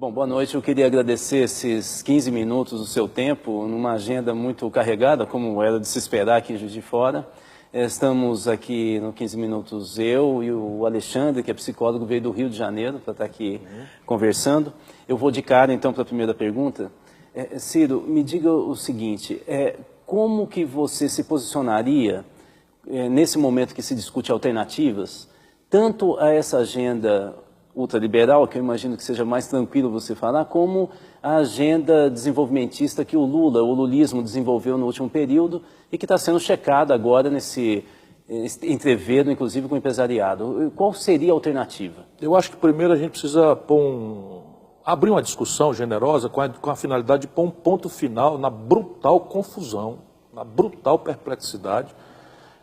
Bom, boa noite. Eu queria agradecer esses 15 minutos do seu tempo, numa agenda muito carregada, como era de se esperar aqui em Juiz de Fora. Estamos aqui no 15 minutos, eu e o Alexandre, que é psicólogo, veio do Rio de Janeiro para estar aqui conversando. Eu vou de cara, então, para a primeira pergunta. Ciro, me diga o seguinte, como que você se posicionaria nesse momento que se discute alternativas, tanto a essa agenda ultraliberal, que eu imagino que seja mais tranquilo você falar, como a agenda desenvolvimentista que o lulismo desenvolveu no último período e que está sendo checada agora nesse entreveiro, inclusive com o empresariado. Qual seria a alternativa? Eu acho que primeiro a gente precisa abrir uma discussão generosa com a finalidade de pôr um ponto final na brutal confusão, na brutal perplexidade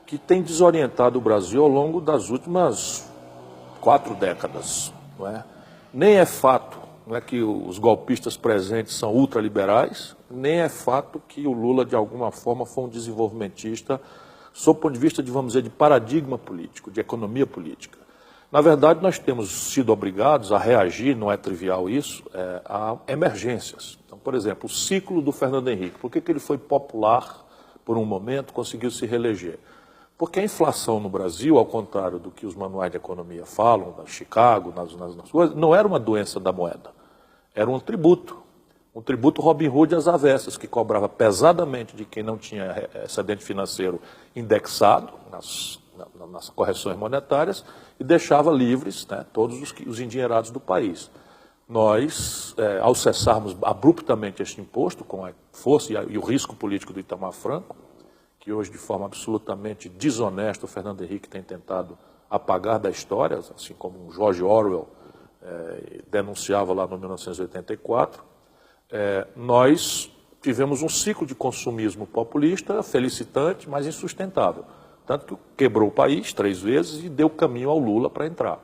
que tem desorientado o Brasil ao longo das últimas 4 décadas. Não é? Nem é fato que os golpistas presentes são ultraliberais, nem é fato que o Lula, de alguma forma, foi um desenvolvimentista, sob o ponto de vista, vamos dizer, de paradigma político, de economia política. Na verdade, nós temos sido obrigados a reagir, não é trivial isso, a emergências. Então, por exemplo, o ciclo do Fernando Henrique. Por que ele foi popular por um momento, conseguiu se reeleger? Porque a inflação no Brasil, ao contrário do que os manuais de economia falam, da Chicago, nas coisas, não era uma doença da moeda, era um tributo Robin Hood às avessas, que cobrava pesadamente de quem não tinha excedente financeiro indexado nas correções monetárias e deixava livres, né, todos os endinheirados do país. Nós, ao cessarmos abruptamente este imposto, com a força e o risco político do Itamar Franco, que hoje, de forma absolutamente desonesta, o Fernando Henrique tem tentado apagar da história, assim como o George Orwell denunciava lá no 1984, nós tivemos um ciclo de consumismo populista, felicitante, mas insustentável. Tanto que quebrou o país 3 vezes e deu caminho ao Lula para entrar.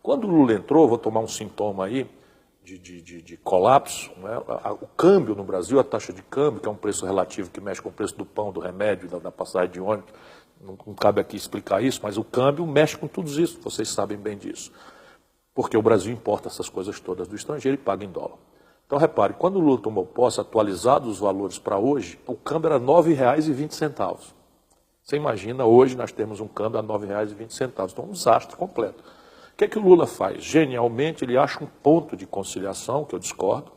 Quando o Lula entrou, vou tomar um sintoma aí, de colapso, né? O câmbio no Brasil, a taxa de câmbio, que é um preço relativo que mexe com o preço do pão, do remédio, da passagem de ônibus, não cabe aqui explicar isso, mas o câmbio mexe com tudo isso, vocês sabem bem disso. Porque o Brasil importa essas coisas todas do estrangeiro e paga em dólar. Então repare, quando o Lula tomou posse, atualizados os valores para hoje, o câmbio era R$ 9,20. Você imagina, hoje nós temos um câmbio a R$ 9,20, então um desastre completo. O que é que o Lula faz? Genialmente, ele acha um ponto de conciliação, que eu discordo,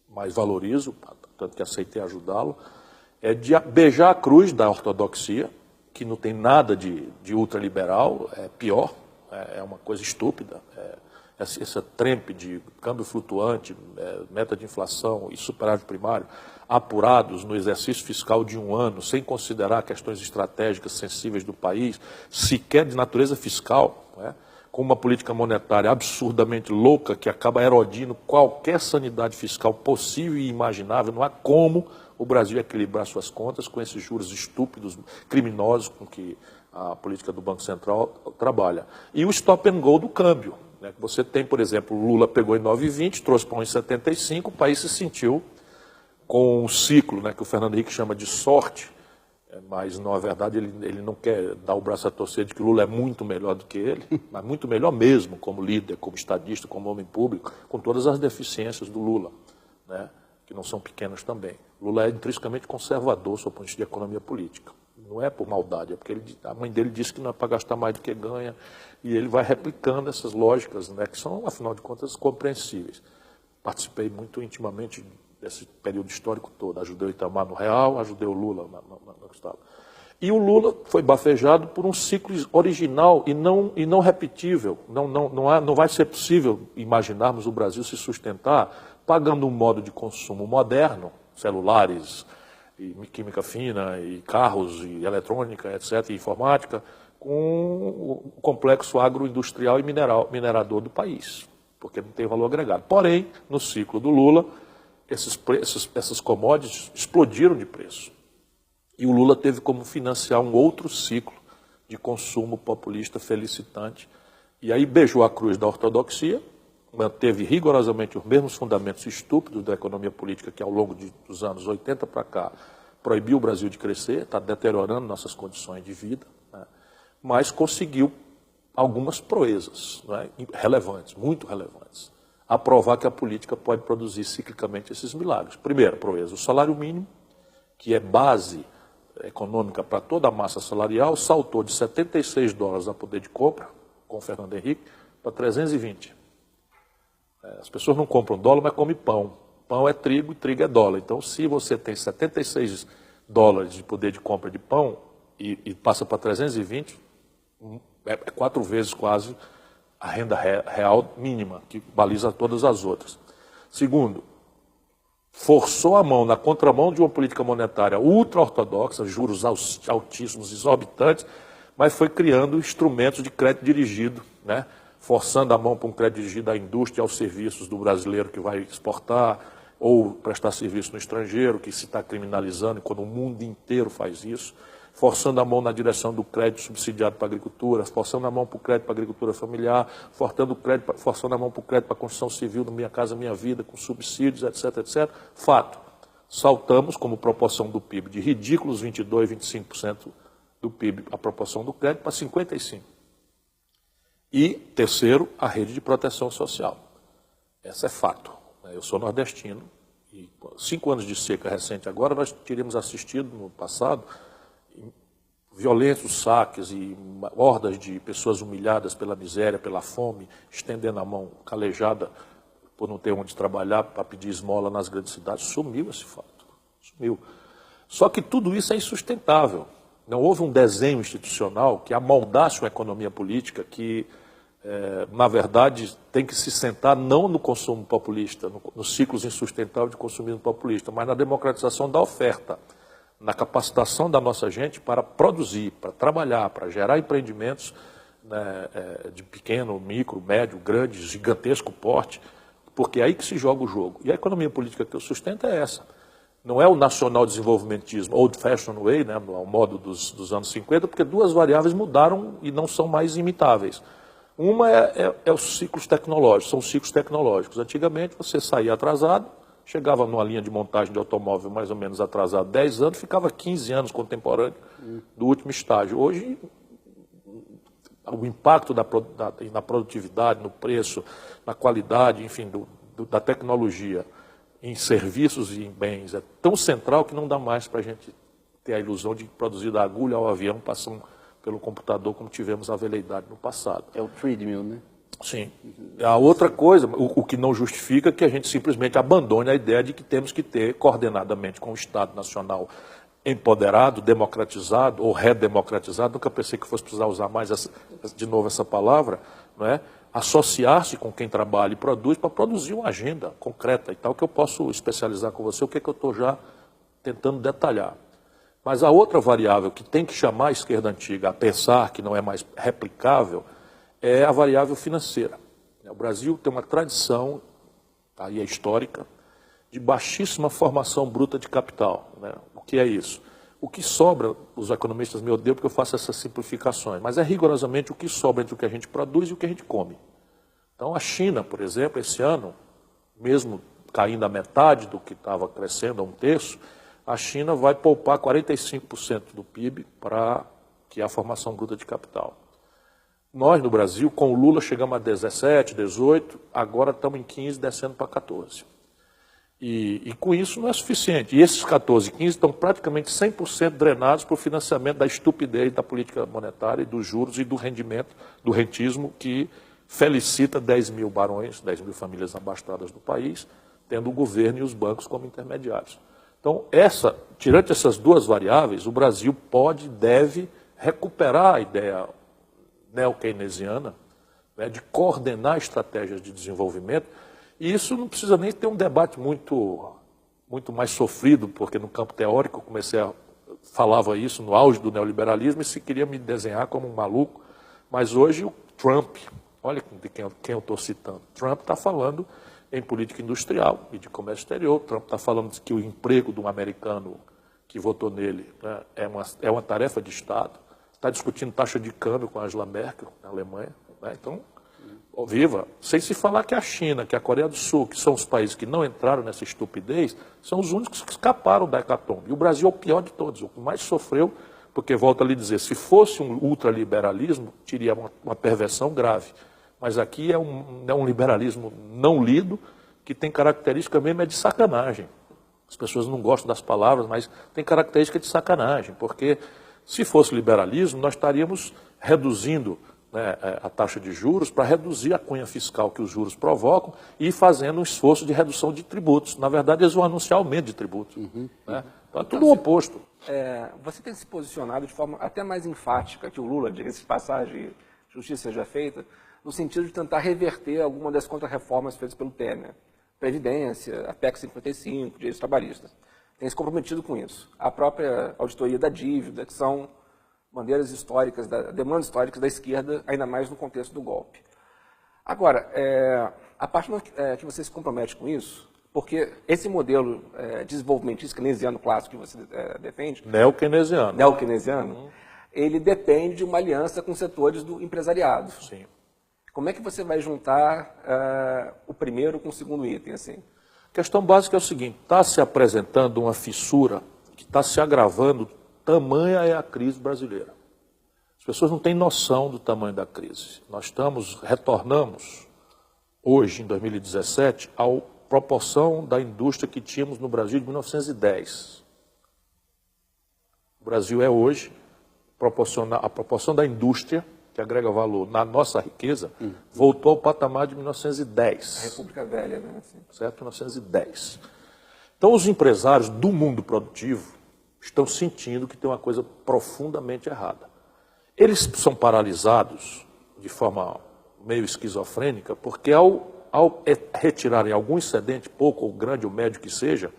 mas valorizo, tanto que aceitei ajudá-lo, de beijar a cruz da ortodoxia, que não tem nada de ultraliberal, é pior, é uma coisa estúpida. Essa trempe de câmbio flutuante, meta de inflação e superávit primário, apurados no exercício fiscal de 1 ano, sem considerar questões estratégicas sensíveis do país, sequer de natureza fiscal, com uma política monetária absurdamente louca que acaba erodindo qualquer sanidade fiscal possível e imaginável. Não há como o Brasil equilibrar suas contas com esses juros estúpidos, criminosos com que a política do Banco Central trabalha. E o stop and go do câmbio. Você tem, por exemplo, o Lula pegou em 9,20, trouxe para 1,75, o país se sentiu com um ciclo, que o Fernando Henrique chama de sorte, mas na verdade ele não quer dar o braço a torcer de que o Lula é muito melhor do que ele, mas muito melhor mesmo como líder, como estadista, como homem público, com todas as deficiências do Lula, que não são pequenas também. O Lula é intrinsecamente conservador, sob o ponto de vista de economia política. Não é por maldade, é porque a mãe dele disse que não é para gastar mais do que ganha, e ele vai replicando essas lógicas, que são, afinal de contas, compreensíveis. Participei muito intimamente desse período histórico todo. Ajudei o Itamar no Real, ajudei o Lula no Estado. E o Lula foi bafejado por um ciclo original e não repetível. Não vai ser possível imaginarmos o Brasil se sustentar pagando um modo de consumo moderno, celulares, e química fina, e carros, e eletrônica, etc., e informática, com o complexo agroindustrial e minerador do país, porque não tem valor agregado. Porém, no ciclo do Lula, essas commodities explodiram de preço. E o Lula teve como financiar um outro ciclo de consumo populista felicitante. E aí beijou a cruz da ortodoxia, manteve rigorosamente os mesmos fundamentos estúpidos da economia política que ao longo dos anos 80 para cá proibiu o Brasil de crescer, está deteriorando nossas condições de vida, mas conseguiu algumas proezas relevantes, muito relevantes. a provar que a política pode produzir ciclicamente esses milagres. Primeiro, proeza, o salário mínimo, que é base econômica para toda a massa salarial, saltou de $76 a poder de compra, com o Fernando Henrique, para 320. As pessoas não compram dólar, mas comem pão. Pão é trigo e trigo é dólar. Então, se você tem $76 de poder de compra de pão e passa para 320, é 4 vezes quase a renda real mínima, que baliza todas as outras. Segundo, forçou a mão na contramão de uma política monetária ultra-ortodoxa, juros altíssimos, exorbitantes, mas foi criando instrumentos de crédito dirigido, né? Forçando a mão para um crédito dirigido à indústria e aos serviços do brasileiro que vai exportar ou prestar serviço no estrangeiro, que se está criminalizando, quando o mundo inteiro faz isso, forçando a mão na direção do crédito subsidiado para a agricultura, forçando a mão para o crédito para a agricultura familiar, forçando a mão para o crédito para a construção civil no Minha Casa Minha Vida, com subsídios, etc, etc. Fato, saltamos como proporção do PIB de ridículos 22%, 25% do PIB, a proporção do crédito, para 55%. E, terceiro, a rede de proteção social. Essa é fato. Eu sou nordestino e 5 anos de seca recente agora, nós teríamos assistido no passado violentos saques e hordas de pessoas humilhadas pela miséria, pela fome, estendendo a mão calejada por não ter onde trabalhar para pedir esmola nas grandes cidades. Sumiu esse fato. Sumiu. Só que tudo isso é insustentável. Não houve um desenho institucional que amoldasse uma economia política que, na verdade, tem que se sentar não no consumo populista, nos ciclos insustentáveis de consumismo populista, mas na democratização da oferta, na capacitação da nossa gente para produzir, para trabalhar, para gerar empreendimentos, né, de pequeno, micro, médio, grande, gigantesco porte, porque é aí que se joga o jogo. E a economia política que eu sustento é essa. Não é o nacional desenvolvimentismo, old-fashioned way, né, ao modo dos anos 50, porque 2 variáveis mudaram e não são mais imitáveis. Uma é os ciclos tecnológicos, são os ciclos tecnológicos. Antigamente você saía atrasado, chegava numa linha de montagem de automóvel mais ou menos atrasado 10 anos, ficava 15 anos contemporâneo do último estágio. Hoje, o impacto na produtividade, no preço, na qualidade, enfim, da tecnologia em serviços e em bens é tão central que não dá mais para a gente ter a ilusão de produzir da agulha ao avião passando pelo computador como tivemos a veleidade no passado. É o treadmill, né? Sim. A outra coisa, o que não justifica que a gente simplesmente abandone a ideia de que temos que ter coordenadamente com o Estado Nacional empoderado, democratizado ou redemocratizado, nunca pensei que fosse precisar usar mais de novo essa palavra, não é? Associar-se com quem trabalha e produz para produzir uma agenda concreta e tal, que eu posso especializar com você, o que é que eu estou já tentando detalhar. Mas a outra variável que tem que chamar a esquerda antiga a pensar que não é mais replicável é a variável financeira. O Brasil tem uma tradição, aí é histórica, de baixíssima formação bruta de capital, né? O que é isso? O que sobra, os economistas me odeiam porque eu faço essas simplificações, mas é rigorosamente o que sobra entre o que a gente produz e o que a gente come. Então a China, por exemplo, esse ano, mesmo caindo a metade do que estava crescendo, a 1/3, a China vai poupar 45% do PIB para que é a formação bruta de capital. Nós, no Brasil, com o Lula, chegamos a 17, 18, agora estamos em 15, descendo para 14. E com isso não é suficiente. E esses 14, 15 estão praticamente 100% drenados por financiamento da estupidez da política monetária e dos juros e do rendimento, do rentismo, que felicita 10 mil barões, 10 mil famílias abastadas do país, tendo o governo e os bancos como intermediários. Então, tirante essas 2 variáveis, o Brasil pode e deve recuperar a ideia neo-keynesiana, né, de coordenar estratégias de desenvolvimento. E isso não precisa nem ter um debate muito mais sofrido, porque no campo teórico eu falava isso no auge do neoliberalismo e se queria me desenhar como um maluco. Mas hoje o Trump, olha de quem eu estou citando, Trump está falando em política industrial e de comércio exterior. Trump está falando que o emprego de um americano que votou nele, né, é uma tarefa de Estado. Está discutindo taxa de câmbio com a Angela Merkel, na Alemanha. Né? Então, viva, sem se falar que a China, que a Coreia do Sul, que são os países que não entraram nessa estupidez, são os únicos que escaparam da hecatombe. E o Brasil é o pior de todos, o que mais sofreu, porque, volto a lhe dizer, se fosse um ultraliberalismo, teria uma perversão grave. Mas aqui é um liberalismo não lido, que tem característica mesmo de sacanagem. As pessoas não gostam das palavras, mas tem característica de sacanagem, porque se fosse liberalismo, nós estaríamos reduzindo, né, a taxa de juros para reduzir a cunha fiscal que os juros provocam e fazendo um esforço de redução de tributos. Na verdade, eles vão anunciar aumento de tributos. Né? Então é tudo o oposto. Você tem se posicionado de forma até mais enfática que o Lula, diga-se de passagem, justiça seja feita, no sentido de tentar reverter alguma das contrarreformas feitas pelo Temer. Previdência, a PEC 55, direitos trabalhistas. Tem se comprometido com isso. A própria auditoria da dívida, que são bandeiras históricas, demandas históricas da esquerda, ainda mais no contexto do golpe. Agora, a partir que você se compromete com isso, porque esse modelo desenvolvimentista keynesiano clássico que você defende, Neo-keynesiano, ele depende de uma aliança com setores do empresariado. Sim. Como é que você vai juntar o primeiro com o segundo item? Assim? A questão básica é o seguinte, está se apresentando uma fissura que está se agravando, tamanha é a crise brasileira. As pessoas não têm noção do tamanho da crise. Nós retornamos hoje, em 2017, à proporção da indústria que tínhamos no Brasil de 1910. O Brasil é hoje, a proporção da indústria que agrega valor na nossa riqueza, voltou ao patamar de 1910. A República Velha, né? Assim. Certo? 1910. Então, os empresários do mundo produtivo estão sentindo que tem uma coisa profundamente errada. Eles são paralisados de forma meio esquizofrênica, porque ao retirarem algum excedente, pouco ou grande ou médio que seja,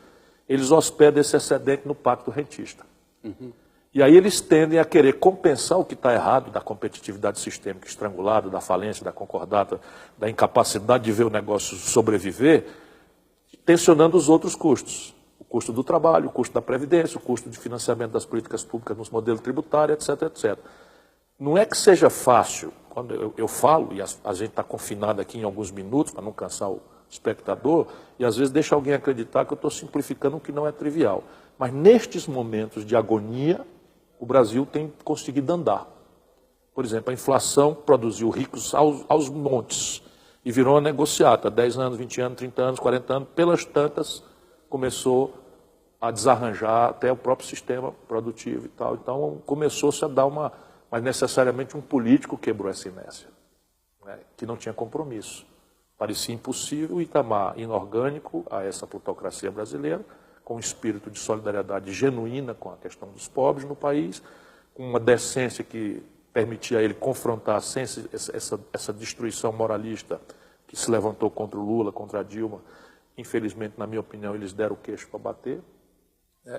eles hospedam esse excedente no pacto rentista. E aí eles tendem a querer compensar o que está errado da competitividade sistêmica estrangulada, da falência, da concordata, da incapacidade de ver o negócio sobreviver, tensionando os outros custos. O custo do trabalho, o custo da previdência, o custo de financiamento das políticas públicas nos modelos tributários, etc, etc. Não é que seja fácil, quando eu falo, e a gente está confinado aqui em alguns minutos, para não cansar o espectador, e às vezes deixa alguém acreditar que eu estou simplificando o que não é trivial. Mas nestes momentos de agonia, o Brasil tem conseguido andar. Por exemplo, a inflação produziu ricos aos montes e virou uma negociata. 10 anos, 20 anos, 30 anos, 40 anos, pelas tantas, começou a desarranjar até o próprio sistema produtivo e tal. Então, começou-se a dar mas necessariamente um político quebrou essa inércia, né, que não tinha compromisso. Parecia impossível o Itamar, inorgânico a essa plutocracia brasileira, com um espírito de solidariedade genuína com a questão dos pobres no país, com uma decência que permitia a ele confrontar sem essa destruição moralista que se levantou contra o Lula, contra a Dilma. Infelizmente, na minha opinião, eles deram o queixo para bater.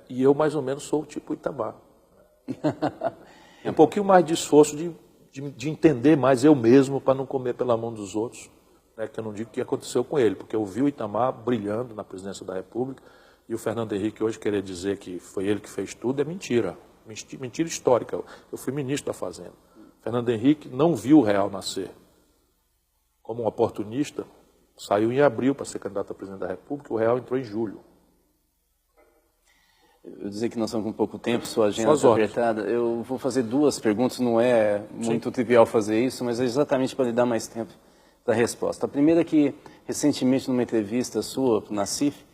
E eu, mais ou menos, sou o tipo Itamar. Um pouquinho mais de esforço de entender mais eu mesmo para não comer pela mão dos outros, né, que eu não digo o que aconteceu com ele, porque eu vi o Itamar brilhando na presidência da República. E o Fernando Henrique hoje querer dizer que foi ele que fez tudo é mentira. Mentira histórica. Eu fui ministro da Fazenda. Fernando Henrique não viu o real nascer. Como um oportunista, saiu em abril para ser candidato a presidente da República, o real entrou em julho. Eu dizer que nós estamos com pouco tempo, sua agenda está apertada. Eu vou fazer duas perguntas, não é muito trivial fazer isso, mas é exatamente para lhe dar mais tempo da resposta. A primeira é que, recentemente, numa entrevista sua, na CIF,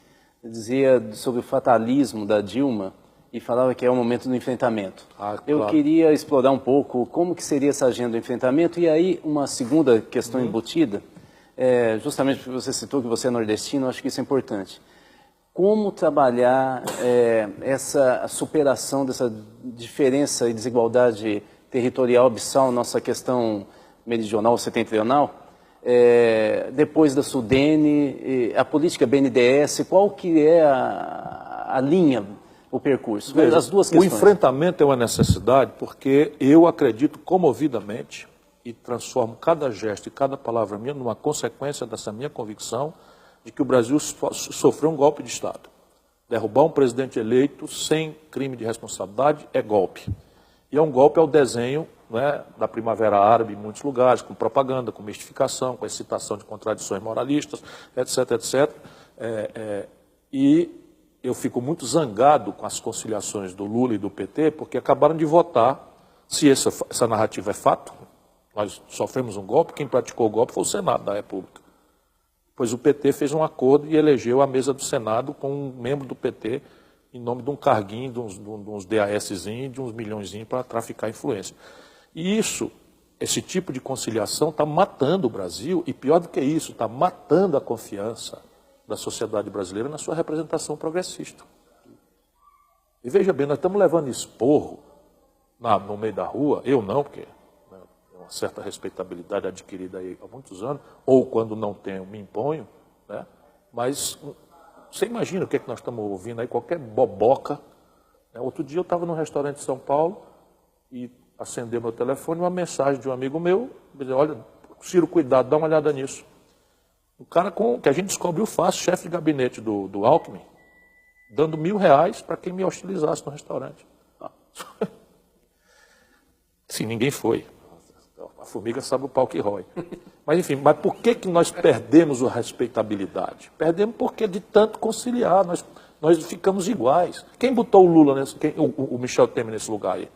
dizia sobre o fatalismo da Dilma e falava que é o momento do enfrentamento. Eu queria explorar um pouco como que seria essa agenda do enfrentamento e aí uma segunda questão embutida, justamente porque você citou que você é nordestino, eu acho que isso é importante. Como trabalhar essa superação dessa diferença e desigualdade territorial abissal, nossa questão meridional ou setentrional, depois da Sudene, a política BNDES, qual que é a linha, o percurso? Veja, as duas questões. O enfrentamento é uma necessidade porque eu acredito comovidamente e transformo cada gesto e cada palavra minha numa consequência dessa minha convicção de que o Brasil sofreu um golpe de Estado. Derrubar um presidente eleito sem crime de responsabilidade é golpe. E é um golpe ao desenho, né, da Primavera Árabe em muitos lugares, com propaganda, com mistificação, com excitação de contradições moralistas, etc, etc. E eu fico muito zangado com as conciliações do Lula e do PT, porque acabaram de votar, se essa narrativa é fato, Nós sofremos um golpe, quem praticou o golpe foi o Senado da República. Pois o PT fez um acordo e elegeu a mesa do Senado com um membro do PT em nome de um carguinho, de uns DASzinhos, de uns milhõezinhos para traficar influência. E isso, esse tipo de conciliação está matando o Brasil e, pior do que isso, está matando a confiança da sociedade brasileira na sua representação progressista. E veja bem, nós estamos levando esporro no meio da rua, eu não, porque uma certa respeitabilidade adquirida aí há muitos anos, ou quando não tenho, me imponho, né? Mas você imagina o que é que nós estamos ouvindo aí, qualquer boboca. Né? Outro dia eu estava num restaurante em São Paulo e acendeu meu telefone, uma mensagem de um amigo meu, dizendo, olha, Ciro, cuidado, dá uma olhada nisso. Um cara que a gente descobriu fácil, chefe de gabinete do Alckmin, dando R$1.000 para quem me hostilizasse no restaurante. Sim, ninguém foi. A formiga sabe o pau que rói. Mas enfim, mas por que nós perdemos a respeitabilidade? Perdemos porque de tanto conciliar, nós ficamos iguais. Quem botou o Lula, o Michel Temer nesse lugar aí?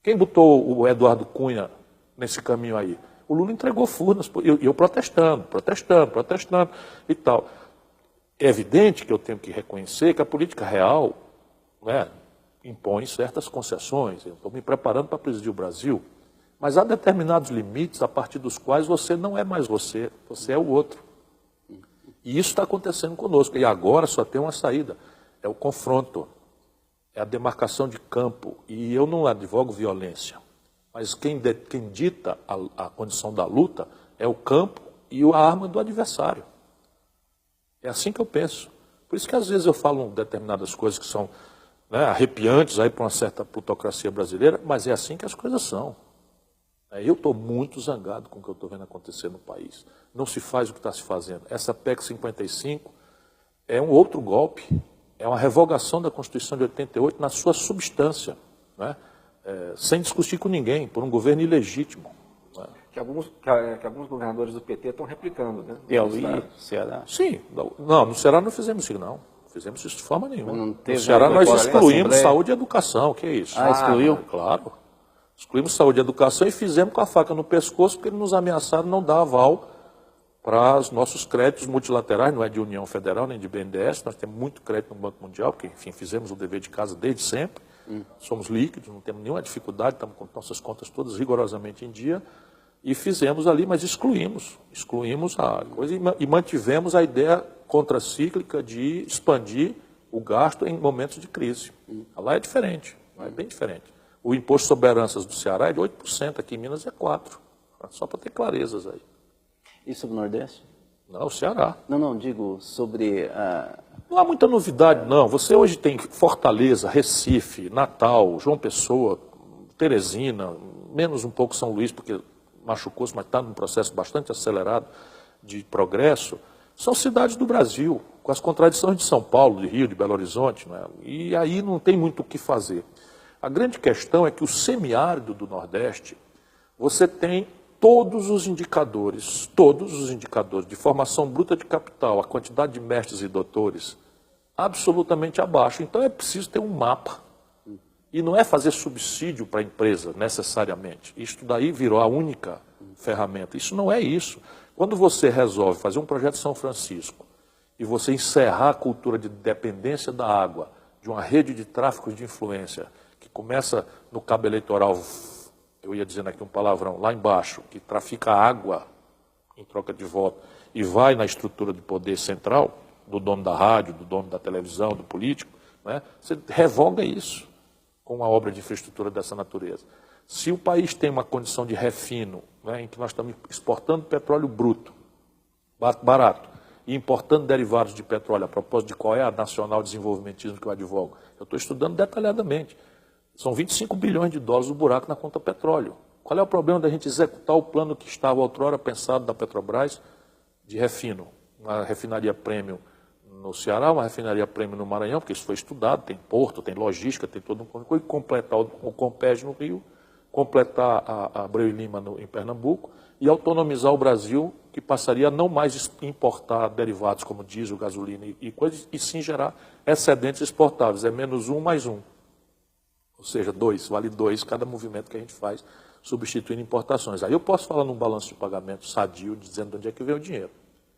Quem botou o Eduardo Cunha nesse caminho aí? O Lula entregou Furnas, e eu protestando e tal. É evidente que eu tenho que reconhecer que a política real, né, impõe certas concessões. Eu estou me preparando para presidir o Brasil. Mas há determinados limites a partir dos quais você não é mais você, você é o outro. E isso está acontecendo conosco. E agora só tem uma saída, é o confronto, é a demarcação de campo. E eu não advogo violência, mas quem dita a condição da luta é o campo e a arma do adversário. É assim que eu penso. Por isso que às vezes eu falo determinadas coisas que são, né, arrepiantes aí para uma certa plutocracia brasileira, mas é assim que as coisas são. Eu estou muito zangado com o que eu estou vendo acontecer no país. Não se faz o que está se fazendo. Essa PEC 55 é um outro golpe, é uma revogação da Constituição de 88 na sua substância, né? Sem discutir com ninguém, por um governo ilegítimo. Né? Que alguns governadores do PT estão replicando, né? Piauí, Ceará. Sim, não, no Ceará não fizemos isso, não. Não fizemos isso de forma nenhuma. Não No Ceará nós excluímos saúde e educação, que é isso? Excluiu? Claro. Excluímos saúde e educação e fizemos com a faca no pescoço, porque eles nos ameaçaram não dar aval para os nossos créditos multilaterais, não é de União Federal nem de BNDES, nós temos muito crédito no Banco Mundial, porque, enfim, fizemos o dever de casa desde sempre, somos líquidos, não temos nenhuma dificuldade, estamos com nossas contas todas rigorosamente em dia, e fizemos ali, mas excluímos a coisa e mantivemos a ideia contracíclica de expandir o gasto em momentos de crise. Lá é diferente, lá é bem diferente. O imposto sobre heranças do Ceará é de 8%, aqui em Minas é 4%. Só para ter clarezas aí. E sobre o Nordeste? Não, o Ceará. Não, digo sobre... Não há muita novidade, não. Você hoje tem Fortaleza, Recife, Natal, João Pessoa, Teresina, menos um pouco São Luís, porque machucou-se, mas está num processo bastante acelerado de progresso. São cidades do Brasil, com as contradições de São Paulo, de Rio, de Belo Horizonte, né? E aí não tem muito o que fazer. A grande questão é que o semiárido do Nordeste, você tem todos os indicadores de formação bruta de capital, a quantidade de mestres e doutores, absolutamente abaixo. Então é preciso ter um mapa. E não é fazer subsídio para a empresa, necessariamente. Isto daí virou a única ferramenta. Isso não é isso. Quando você resolve fazer um projeto São Francisco e você encerrar a cultura de dependência da água, de uma rede de tráfico de influência, que começa no cabo eleitoral, eu ia dizendo aqui um palavrão, lá embaixo, que trafica água em troca de voto, e vai na estrutura de poder central, do dono da rádio, do dono da televisão, do político, né? Você revoga isso com uma obra de infraestrutura dessa natureza. Se o país tem uma condição de refino, né, em que nós estamos exportando petróleo bruto, barato, e importando derivados de petróleo, a propósito de qual é a nacional desenvolvimentismo que eu advogo, eu estou estudando detalhadamente. São 25 bilhões de dólares do buraco na conta petróleo. Qual é o problema da gente executar o plano que estava outrora pensado da Petrobras de refino? Uma refinaria premium no Ceará, uma refinaria premium no Maranhão, porque isso foi estudado, tem porto, tem logística, tem todo um coisa, completar o Compeg no Rio, completar a Abreu e Lima em Pernambuco e autonomizar o Brasil, que passaria a não mais importar derivados como diesel, gasolina e coisas, e sim gerar excedentes exportáveis. É -1 mais 1. Ou seja, vale 2 cada movimento que a gente faz, substituindo importações. Aí eu posso falar num balanço de pagamento sadio, dizendo de onde é que vem o dinheiro.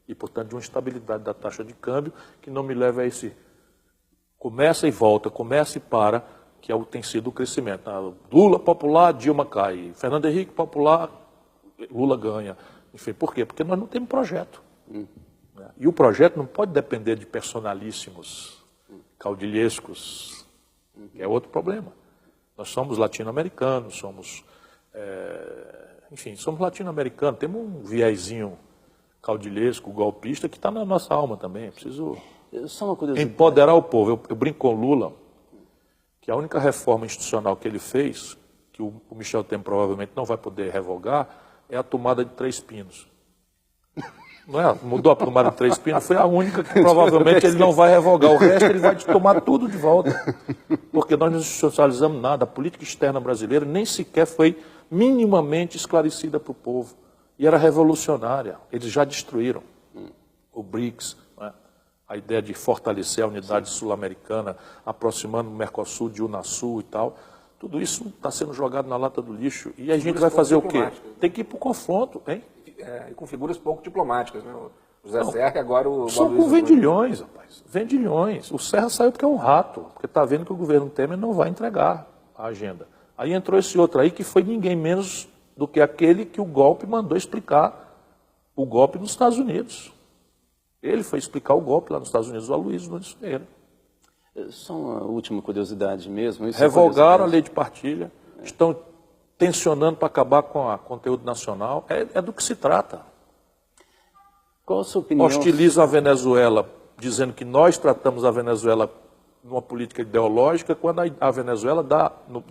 E, portanto, de uma estabilidade da taxa de câmbio que não me leva a esse começa e volta, começa e para, que tem sido o crescimento. Lula popular, Dilma cai. Fernando Henrique popular, Lula ganha. Enfim, por quê? Porque nós não temos projeto. E o projeto não pode depender de personalíssimos, caudilhescos, que é outro problema. Nós somos latino-americanos, somos latino-americanos, temos um viezinho caudilhesco, golpista, que está na nossa alma também. É preciso empoderar o povo. Eu brinco com o Lula, que a única reforma institucional que ele fez, que o Michel Temer provavelmente não vai poder revogar, é a tomada de 3 pinos. Não é? Mudou a tomada de 3 pinos, foi a única que provavelmente ele não vai revogar. O resto ele vai tomar tudo de volta. Porque nós não institucionalizamos nada. A política externa brasileira nem sequer foi minimamente esclarecida para o povo. E era revolucionária. Eles já destruíram o BRICS, né? A ideia de fortalecer a unidade sul-americana, aproximando o Mercosul de Unasul e tal. Tudo isso está sendo jogado na lata do lixo. E a gente vai fazer o quê? Tem que ir para o confronto, hein? E com figuras pouco diplomáticas, né? O José Serra, agora o... Só com vendilhões, rapaz. Vendilhões. O Serra saiu porque é um rato, porque está vendo que o governo Temer não vai entregar a agenda. Aí entrou esse outro aí, que foi ninguém menos do que aquele que o golpe mandou explicar o golpe nos Estados Unidos. Ele foi explicar o golpe lá nos Estados Unidos, o Aloysio Nunes Ferreira. Só uma última curiosidade mesmo. Revogaram a lei de partilha, estão tensionando para acabar com o conteúdo nacional. É do que se trata. Qual a sua opinião? Hostilizam a Venezuela, dizendo que nós tratamos a Venezuela numa política ideológica, quando a Venezuela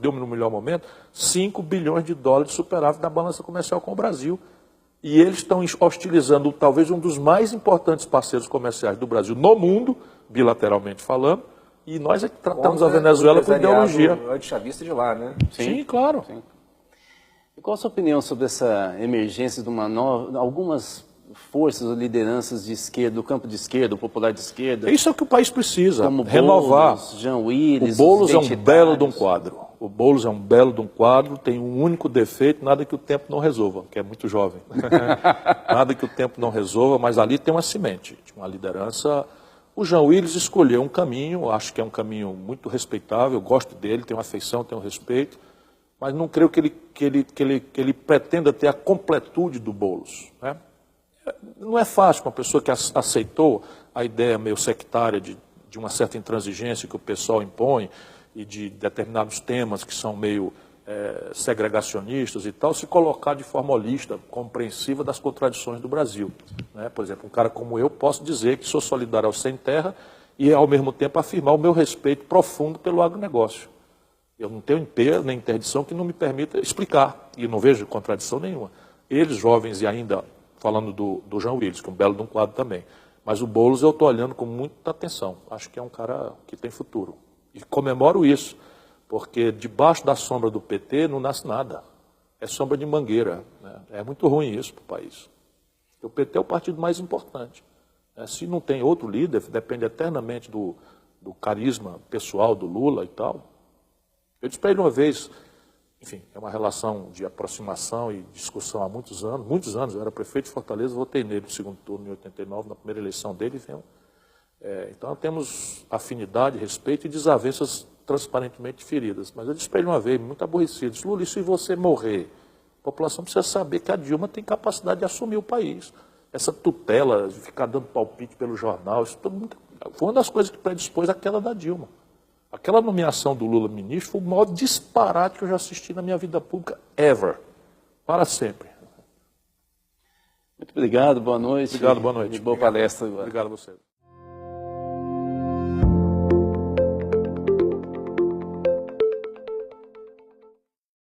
deu no melhor momento, 5 bilhões de dólares de superávit na balança comercial com o Brasil. E eles estão hostilizando talvez um dos mais importantes parceiros comerciais do Brasil no mundo, bilateralmente falando, e nós é que tratamos a Venezuela com ideologia. Antichavista de lá, né? Sim, claro. Sim. E qual a sua opinião sobre essa emergência de algumas forças ou lideranças de esquerda, do campo de esquerda, o popular de esquerda? Isso é o que o país precisa, como renovar. Boulos, Jean Willis, o Boulos é um belo de um quadro. O Boulos é um belo de um quadro, tem um único defeito, nada que o tempo não resolva, que é muito jovem. Nada que o tempo não resolva, mas ali tem uma semente, uma liderança. O Jean Willis escolheu um caminho, acho que é um caminho muito respeitável, eu gosto dele, tenho afeição, tenho respeito, mas não creio que ele pretenda ter a completude do Boulos, né? Não é fácil uma pessoa que aceitou a ideia meio sectária de uma certa intransigência que o pessoal impõe e de determinados temas que são meio segregacionistas e tal, se colocar de forma holista, compreensiva das contradições do Brasil, né? Por exemplo, um cara como eu posso dizer que sou solidário ao sem terra e, ao mesmo tempo, afirmar o meu respeito profundo pelo agronegócio. Eu não tenho empenho nem interdição que não me permita explicar, e não vejo contradição nenhuma. Eles, jovens, e ainda falando do Jean Willis, que é um belo de um quadro também, mas o Boulos eu estou olhando com muita atenção. Acho que é um cara que tem futuro. E comemoro isso, porque debaixo da sombra do PT não nasce nada. É sombra de mangueira, né? É muito ruim isso para o país. O PT é o partido mais importante. Se não tem outro líder, depende eternamente do carisma pessoal do Lula e tal. Eu disse para ele uma vez, enfim, é uma relação de aproximação e discussão há muitos anos, eu era prefeito de Fortaleza, votei nele no segundo turno em 89, na primeira eleição dele. Então temos afinidade, respeito e desavenças transparentemente feridas. Mas eu disse para ele uma vez, muito aborrecido, disse, Lula, e se você morrer? A população precisa saber que a Dilma tem capacidade de assumir o país. Essa tutela, de ficar dando palpite pelo jornal, isso foi uma das coisas que predispôs a queda da Dilma. Aquela nomeação do Lula ministro foi o maior disparate que eu já assisti na minha vida pública ever. Para sempre. Muito obrigado, boa noite. Obrigado, boa noite. E boa palestra agora. Obrigado a você.